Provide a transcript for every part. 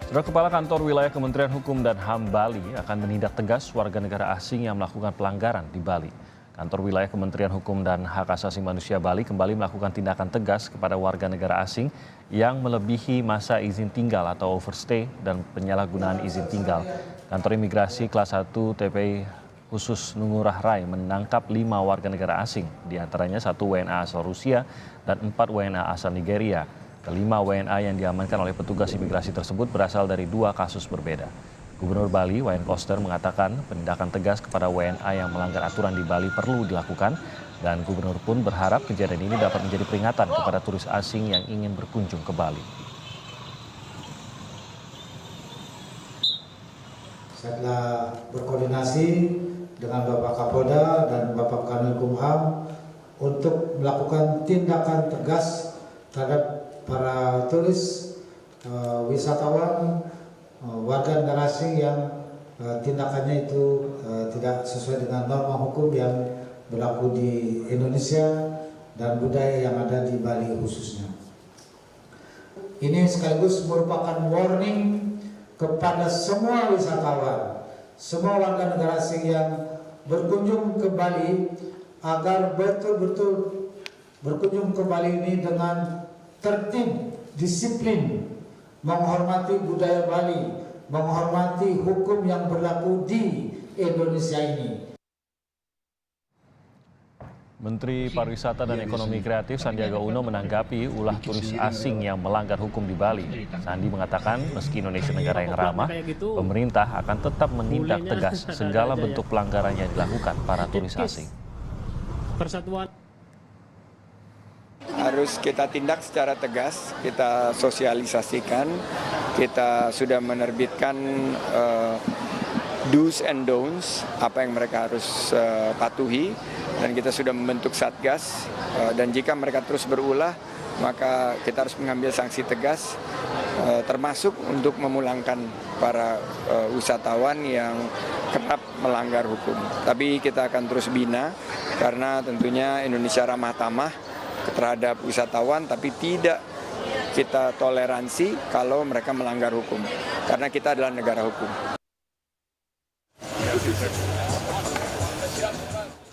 Saudara Kepala Kantor Wilayah Kementerian Hukum dan HAM Bali akan menindak tegas warga negara asing yang melakukan pelanggaran di Bali. Kantor Wilayah Kementerian Hukum dan Hak Asasi Manusia Bali kembali melakukan tindakan tegas kepada warga negara asing yang melebihi masa izin tinggal atau overstay dan penyalahgunaan izin tinggal. Kantor Imigrasi Kelas 1 TPI khusus Ngurah Rai menangkap 5 warga negara asing, diantaranya 1 WNA asal Rusia dan 4 WNA asal Nigeria. Kelima WNA yang diamankan oleh petugas imigrasi tersebut berasal dari 2 kasus berbeda. Gubernur Bali, Wayan Koster, mengatakan penindakan tegas kepada WNA yang melanggar aturan di Bali perlu dilakukan dan Gubernur pun berharap kejadian ini dapat menjadi peringatan kepada turis asing yang ingin berkunjung ke Bali. Setelah berkoordinasi dengan Bapak Kapolda dan Bapak Kanwil Kumham untuk melakukan tindakan tegas terhadap para turis, wisatawan, warga negara asing yang tindakannya itu tidak sesuai dengan norma hukum yang berlaku di Indonesia dan budaya yang ada di Bali khususnya. Ini sekaligus merupakan warning kepada semua wisatawan, semua warga negara asing yang berkunjung ke Bali agar betul-betul berkunjung ke Bali ini dengan tertib, disiplin, menghormati budaya Bali, menghormati hukum yang berlaku di Indonesia ini. Menteri Pariwisata dan Ekonomi Kreatif Sandiaga Uno menanggapi ulah turis asing yang melanggar hukum di Bali. Sandi mengatakan meski Indonesia negara yang ramah, pemerintah akan tetap menindak tegas segala bentuk pelanggaran yang dilakukan para turis asing. Harus kita tindak secara tegas, kita sosialisasikan, kita sudah menerbitkan do's and don'ts, apa yang mereka harus patuhi, dan kita sudah membentuk satgas, dan jika mereka terus berulah, maka kita harus mengambil sanksi tegas, termasuk untuk memulangkan para wisatawan yang kerap melanggar hukum. Tapi kita akan terus bina, karena tentunya Indonesia ramah tamah terhadap wisatawan, tapi tidak kita toleransi kalau mereka melanggar hukum, karena kita adalah negara hukum.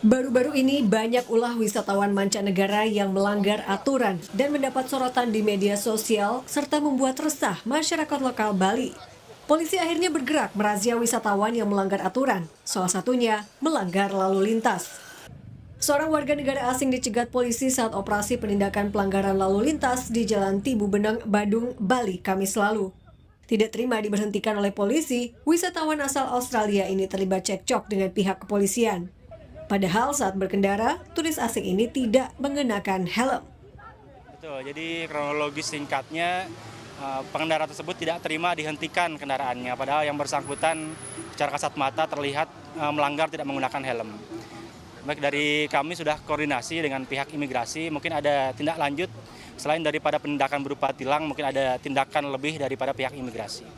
Baru-baru ini banyak ulah wisatawan mancanegara yang melanggar aturan dan mendapat sorotan di media sosial serta membuat resah masyarakat lokal Bali. Polisi akhirnya bergerak merazia wisatawan yang melanggar aturan, salah satunya melanggar lalu lintas. Seorang warga negara asing dicegat polisi saat operasi penindakan pelanggaran lalu lintas di Jalan Tibu Benang, Badung, Bali, Kamis lalu. Tidak terima diberhentikan oleh polisi, wisatawan asal Australia ini terlibat cekcok dengan pihak kepolisian. Padahal saat berkendara, turis asing ini tidak mengenakan helm. Betul, jadi kronologis singkatnya, pengendara tersebut tidak terima dihentikan kendaraannya, padahal yang bersangkutan secara kasat mata terlihat melanggar tidak menggunakan helm. Baik, dari kami sudah koordinasi dengan pihak imigrasi, mungkin ada tindak lanjut selain daripada penindakan berupa tilang, mungkin ada tindakan lebih daripada pihak imigrasi.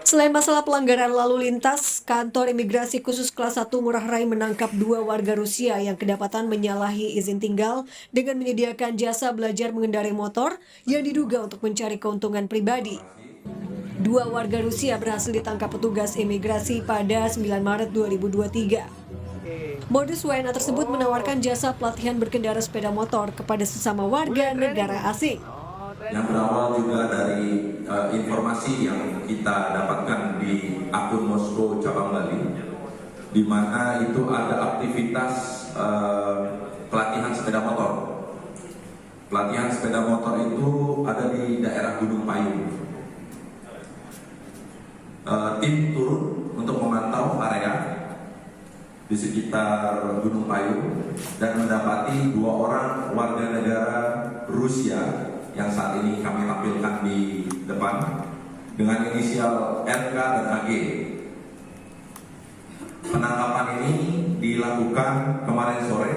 Selain masalah pelanggaran lalu lintas, kantor imigrasi khusus kelas 1 Ngurah Rai menangkap 2 warga Rusia yang kedapatan menyalahi izin tinggal dengan menyediakan jasa belajar mengendarai motor yang diduga untuk mencari keuntungan pribadi. 2 warga Rusia berhasil ditangkap petugas imigrasi pada 9 Maret 2023. Modus WNA tersebut menawarkan jasa pelatihan berkendara sepeda motor kepada sesama warga negara asing. Yang berawal juga dari informasi yang kita dapatkan di akun Moskow cabang Bali, di mana itu ada aktivitas pelatihan sepeda motor. Pelatihan sepeda motor itu ada di daerah Gunung Payung. Tim turun untuk memantau area di sekitar Gunung Payung dan mendapati 2 orang warga negara Rusia yang saat ini kami tampilkan di depan dengan inisial RK dan AG. Penangkapan ini dilakukan kemarin sore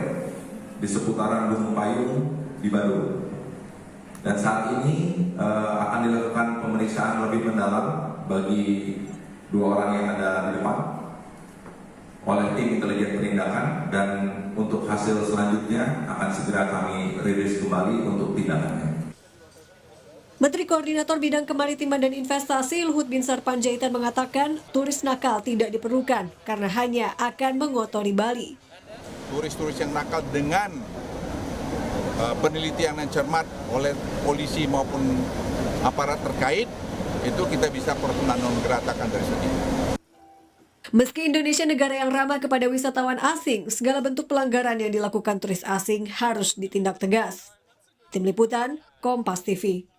di seputaran Gunung Payung di Badung. Dan saat ini akan dilakukan pemeriksaan lebih mendalam bagi 2 orang yang ada di depan oleh tim intelijen penindakan, dan untuk hasil selanjutnya akan segera kami rilis kembali untuk tindakannya. Menteri Koordinator Bidang Kemaritiman dan Investasi Luhut Binsar Panjaitan mengatakan turis nakal tidak diperlukan karena hanya akan mengotori Bali. Turis-turis yang nakal dengan penelitian yang cermat oleh polisi maupun aparat terkait, itu kita bisa non-geratakan dari sini. Meski Indonesia negara yang ramah kepada wisatawan asing, segala bentuk pelanggaran yang dilakukan turis asing harus ditindak tegas. Tim Liputan, Kompas TV.